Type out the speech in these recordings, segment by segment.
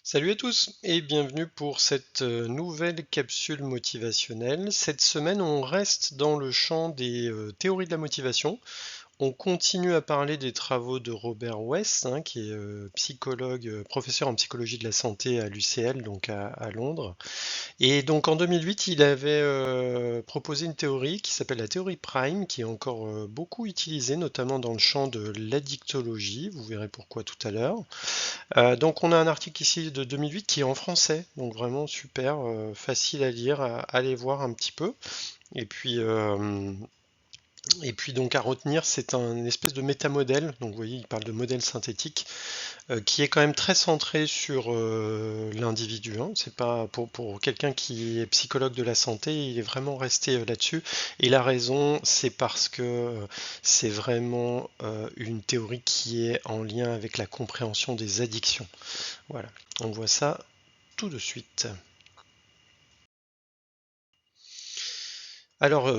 Salut à tous et bienvenue pour cette nouvelle capsule motivationnelle. Cette semaine, on reste dans le champ des théories de la motivation. On continue à parler des travaux de Robert West, hein, qui est psychologue, professeur en psychologie de la santé à l'UCL, donc à Londres. Et donc en 2008, il avait proposé une théorie qui s'appelle la théorie Prime, qui est encore beaucoup utilisée, notamment dans le champ de l'addictologie. Vous verrez pourquoi tout à l'heure. Donc on a un article ici de 2008 qui est en français, donc vraiment super, facile à lire, à aller voir un petit peu. Et puis, euh, et puis donc à retenir, c'est un espèce de métamodèle, donc vous voyez, il parle de modèle synthétique, qui est quand même très centré sur l'individu, hein. C'est pas pour quelqu'un qui est psychologue de la santé, il est vraiment resté là-dessus. Et la raison, c'est parce que c'est vraiment une théorie qui est en lien avec la compréhension des addictions. Voilà, on voit ça tout de suite. Alors,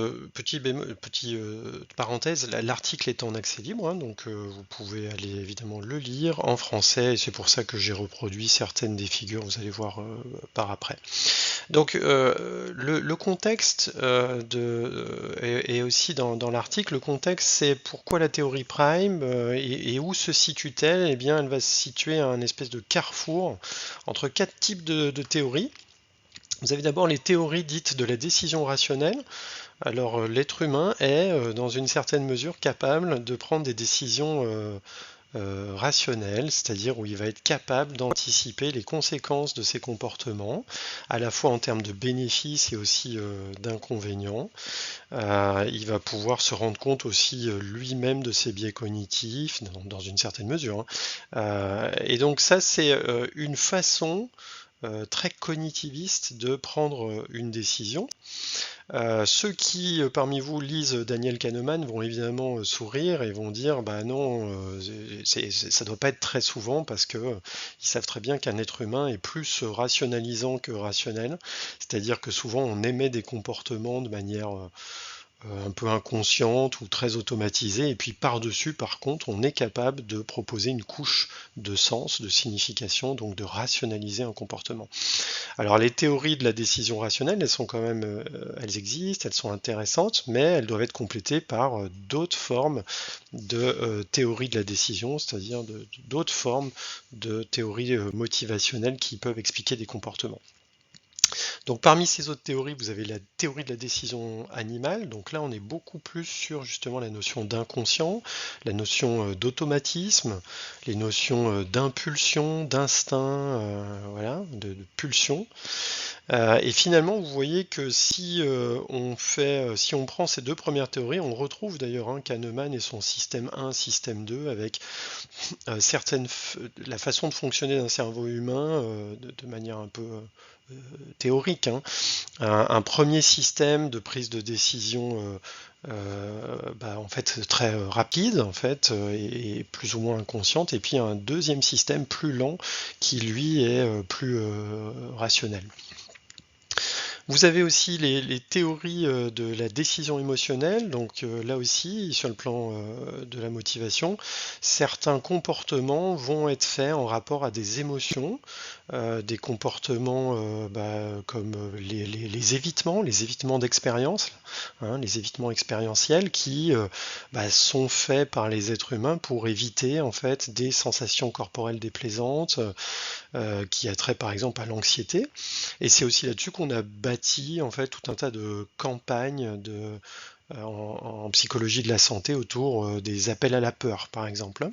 parenthèse, l'article est en accès libre, hein, donc vous pouvez aller évidemment le lire en français, et c'est pour ça que j'ai reproduit certaines des figures, vous allez voir par après. Donc, le contexte est aussi dans l'article, le contexte c'est pourquoi la théorie prime et où se situe-t-elle? Eh bien, elle va se situer à un espèce de carrefour entre quatre types de théories. Vous avez d'abord les théories dites de la décision rationnelle. Alors l'être humain est, dans une certaine mesure, capable de prendre des décisions rationnelles, c'est-à-dire où il va être capable d'anticiper les conséquences de ses comportements, à la fois en termes de bénéfices et aussi d'inconvénients. Il va pouvoir se rendre compte aussi lui-même de ses biais cognitifs, dans une certaine mesure, hein. Et donc ça, c'est une façon très cognitiviste de prendre une décision. Ceux qui parmi vous lisent Daniel Kahneman vont évidemment sourire et vont dire bah non, ça doit pas être très souvent parce que ils savent très bien qu'un être humain est plus rationalisant que rationnel, c'est-à-dire que souvent on émet des comportements de manière un peu inconsciente ou très automatisée, et puis par-dessus, par contre, on est capable de proposer une couche de sens, de signification, donc de rationaliser un comportement. Alors les théories de la décision rationnelle, elles sont quand même, elles existent, elles sont intéressantes, mais elles doivent être complétées par d'autres formes de théories de la décision, c'est-à-dire d'autres formes de théories motivationnelles qui peuvent expliquer des comportements. Donc parmi ces autres théories, vous avez la théorie de la décision animale. Donc là, on est beaucoup plus sur justement la notion d'inconscient, la notion d'automatisme, les notions d'impulsion, d'instinct, voilà, de pulsion. Et finalement, vous voyez que si on prend ces deux premières théories, on retrouve d'ailleurs Kahneman et son système 1, système 2, avec la façon de fonctionner d'un cerveau humain de manière un peu théorique, hein. Un premier système de prise de décision en fait très rapide en fait et plus ou moins inconsciente, et puis un deuxième système plus lent qui lui est plus rationnel. Vous avez aussi les théories de la décision émotionnelle, donc là aussi, sur le plan de la motivation, certains comportements vont être faits en rapport à des émotions, des comportements comme les évitements d'expérience, hein, les évitements expérientiels qui sont faits par les êtres humains pour éviter en fait des sensations corporelles déplaisantes, qui a trait par exemple à l'anxiété. Et c'est aussi là-dessus qu'on a bâti en fait tout un tas de campagnes en psychologie de la santé autour des appels à la peur, par exemple.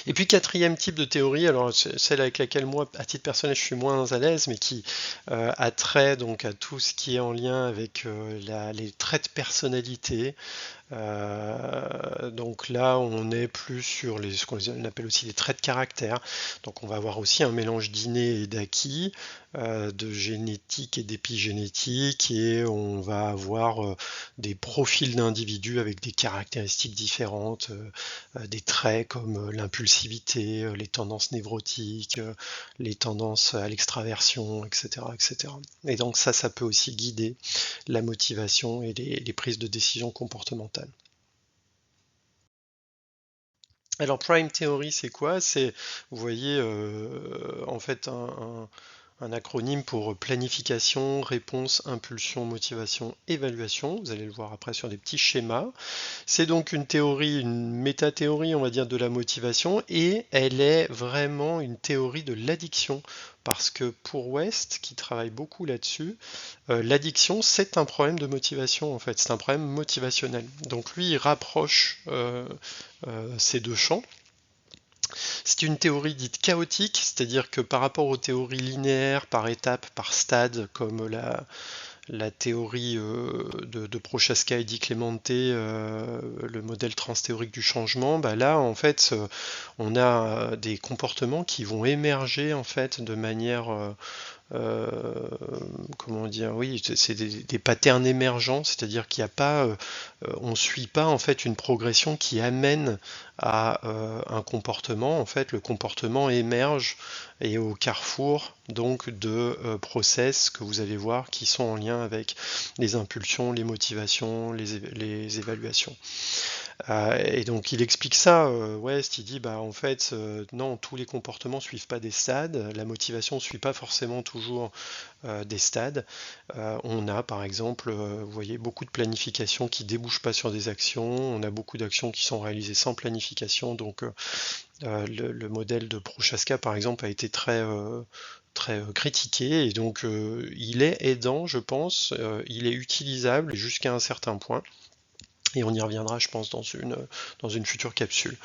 Et puis quatrième type de théorie, alors celle avec laquelle moi, à titre personnel, je suis moins à l'aise, mais qui a trait donc à tout ce qui est en lien avec les traits de personnalité. Donc là, on est plus sur ce qu'on appelle aussi les traits de caractère. Donc on va avoir aussi un mélange d'inné et d'acquis, de génétique et d'épigénétique, et on va avoir des profils d'individus avec des caractéristiques différentes, des traits comme l'impulsivité, les tendances névrotiques, les tendances à l'extraversion, etc., etc. Et donc ça peut aussi guider la motivation et les prises de décision comportementales. Alors Prime Theory, c'est quoi? C'est, vous voyez, en fait, un acronyme pour planification, réponse, impulsion, motivation, évaluation. Vous allez le voir après sur des petits schémas. C'est donc une théorie, une métathéorie, on va dire, de la motivation, et elle est vraiment une théorie de l'addiction. Parce que pour West, qui travaille beaucoup là-dessus, l'addiction, c'est un problème de motivation, en fait. C'est un problème motivationnel. Donc lui, il rapproche ces deux champs. C'est une théorie dite chaotique, c'est-à-dire que par rapport aux théories linéaires, par étapes, par stade, comme la théorie de Prochaska et Di Clemente, le modèle transthéorique du changement, bah là en fait on a des comportements qui vont émerger en fait de manière euh, comment dire, oui, c'est des patterns émergents, c'est-à-dire qu'il n'y a pas, on ne suit pas en fait une progression qui amène à un comportement. En fait, le comportement émerge et au carrefour donc de process que vous allez voir qui sont en lien avec les impulsions, les motivations, les évaluations. Et donc il explique ça, West, il dit bah en fait non, tous les comportements suivent pas des stades, la motivation ne suit pas forcément toujours des stades. On a par exemple, vous voyez, beaucoup de planification qui débouchent pas sur des actions, on a beaucoup d'actions qui sont réalisées sans planification, donc le modèle de Prochaska par exemple a été très critiqué et donc il est aidant, je pense, il est utilisable jusqu'à un certain point. Et on y reviendra, je pense, dans une future capsule.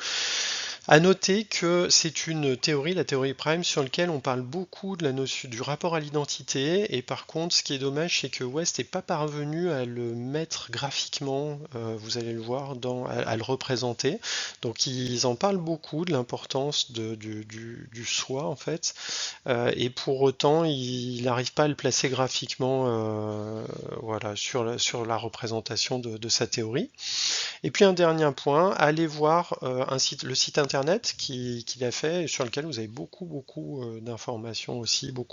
À noter que c'est une théorie, la théorie prime, sur laquelle on parle beaucoup de la notion du rapport à l'identité. Et par contre, ce qui est dommage, c'est que West n'est pas parvenu à le mettre graphiquement, vous allez le voir, à le représenter. Donc ils en parlent beaucoup de l'importance du soi, en fait. Et pour autant, il n'arrive pas à le placer graphiquement voilà, sur la représentation de sa théorie. Et puis un dernier point, allez voir le site internet qu'il a fait, sur lequel vous avez beaucoup d'informations aussi, vous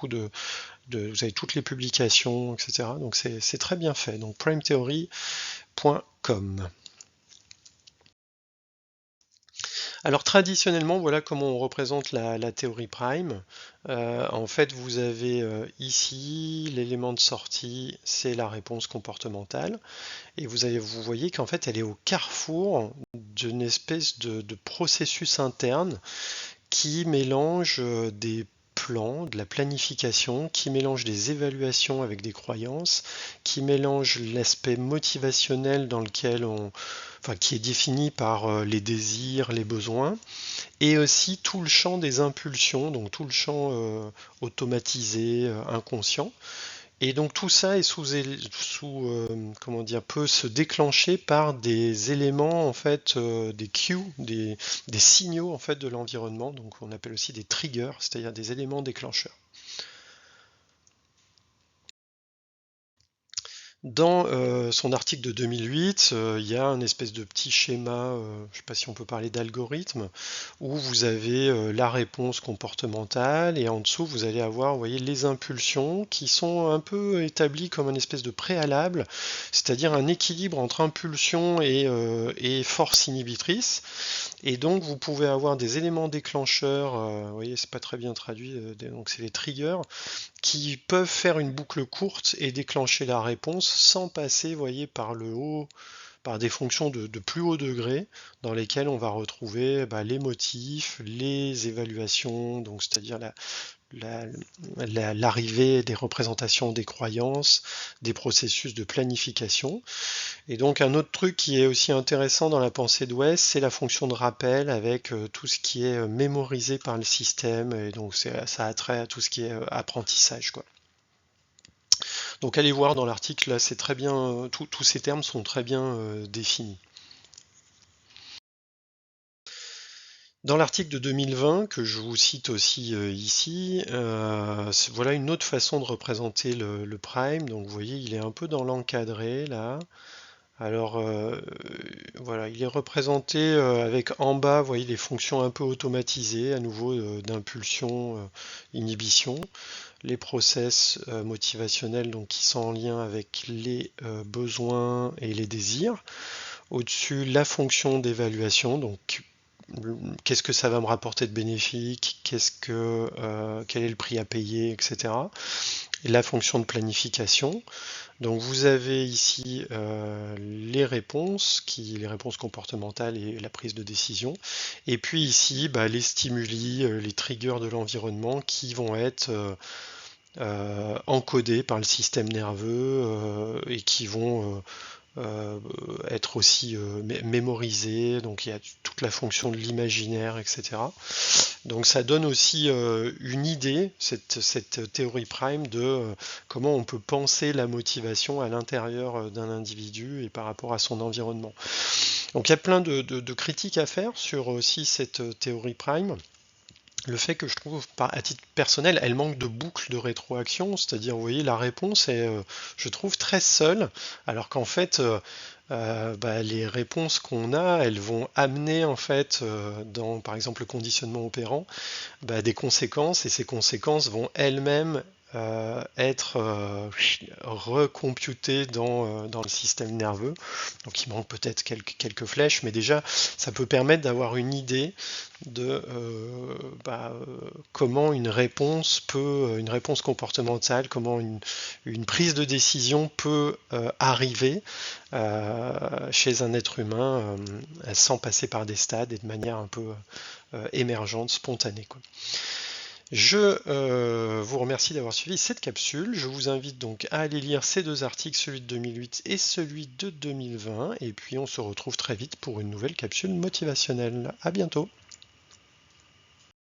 avez toutes les publications, etc. Donc c'est très bien fait. Donc primetheory.com. Alors traditionnellement, voilà comment on représente la théorie prime. En fait, vous avez ici l'élément de sortie, c'est la réponse comportementale. Et vous voyez qu'en fait, elle est au carrefour d'une espèce de processus interne qui mélange des plans, de la planification, qui mélange des évaluations avec des croyances, qui mélange l'aspect motivationnel dans lequel enfin, qui est défini par les désirs, les besoins, et aussi tout le champ des impulsions, donc tout le champ automatisé, inconscient. Et donc tout ça est comment dire, peut se déclencher par des éléments en fait, des cues, des signaux en fait de l'environnement. Donc on appelle aussi des triggers, c'est-à-dire des éléments déclencheurs. Dans son article de 2008, il y a un espèce de petit schéma, je ne sais pas si on peut parler d'algorithme, où vous avez la réponse comportementale et en dessous vous allez avoir, vous voyez, les impulsions qui sont un peu établies comme une espèce de préalable, c'est-à-dire un équilibre entre impulsion et force inhibitrice. Et donc vous pouvez avoir des éléments déclencheurs, vous voyez, c'est pas très bien traduit, donc c'est les triggers qui peuvent faire une boucle courte et déclencher la réponse sans passer, vous voyez, par le haut, par des fonctions de plus haut degré dans lesquelles on va retrouver les motifs, les évaluations, donc c'est-à-dire l'arrivée des représentations des croyances, des processus de planification. Et donc un autre truc qui est aussi intéressant dans la pensée d'Ouest, c'est la fonction de rappel avec tout ce qui est mémorisé par le système, et donc ça a trait à tout ce qui est apprentissage, quoi. Donc allez voir dans l'article, là c'est très bien, tous ces termes sont très bien définis. Dans l'article de 2020, que je vous cite aussi ici, voilà une autre façon de représenter le prime. Donc vous voyez, il est un peu dans l'encadré là. Alors voilà, il est représenté avec en bas, vous voyez, les fonctions un peu automatisées, à nouveau d'impulsion, inhibition, les process motivationnels donc qui sont en lien avec les besoins et les désirs. Au-dessus, la fonction d'évaluation, donc qu'est-ce que ça va me rapporter de bénéfique, quel est le prix à payer, etc. Et la fonction de planification. Donc vous avez ici les réponses, les réponses comportementales et la prise de décision. Et puis ici, les stimuli, les triggers de l'environnement qui vont être encodés par le système nerveux et qui vont être aussi mémorisés. Donc il y a toute la fonction de l'imaginaire, etc. Donc ça donne aussi une idée, cette théorie prime, de comment on peut penser la motivation à l'intérieur d'un individu et par rapport à son environnement. Donc il y a plein de critiques à faire sur aussi cette théorie prime. Le fait que je trouve, à titre personnel, elle manque de boucle de rétroaction, c'est-à-dire, vous voyez, la réponse est, je trouve, très seule, alors qu'en fait, les réponses qu'on a, elles vont amener, en fait, dans, par exemple, le conditionnement opérant, des conséquences, et ces conséquences vont elles-mêmes être recomputées dans le système nerveux. Donc il manque peut-être quelques flèches, mais déjà ça peut permettre d'avoir une idée de comment une réponse comportementale, comment une prise de décision peut arriver chez un être humain sans passer par des stades et de manière un peu émergente, spontanée, quoi. Je vous remercie d'avoir suivi cette capsule. Je vous invite donc à aller lire ces deux articles, celui de 2008 et celui de 2020. Et puis on se retrouve très vite pour une nouvelle capsule motivationnelle. À bientôt!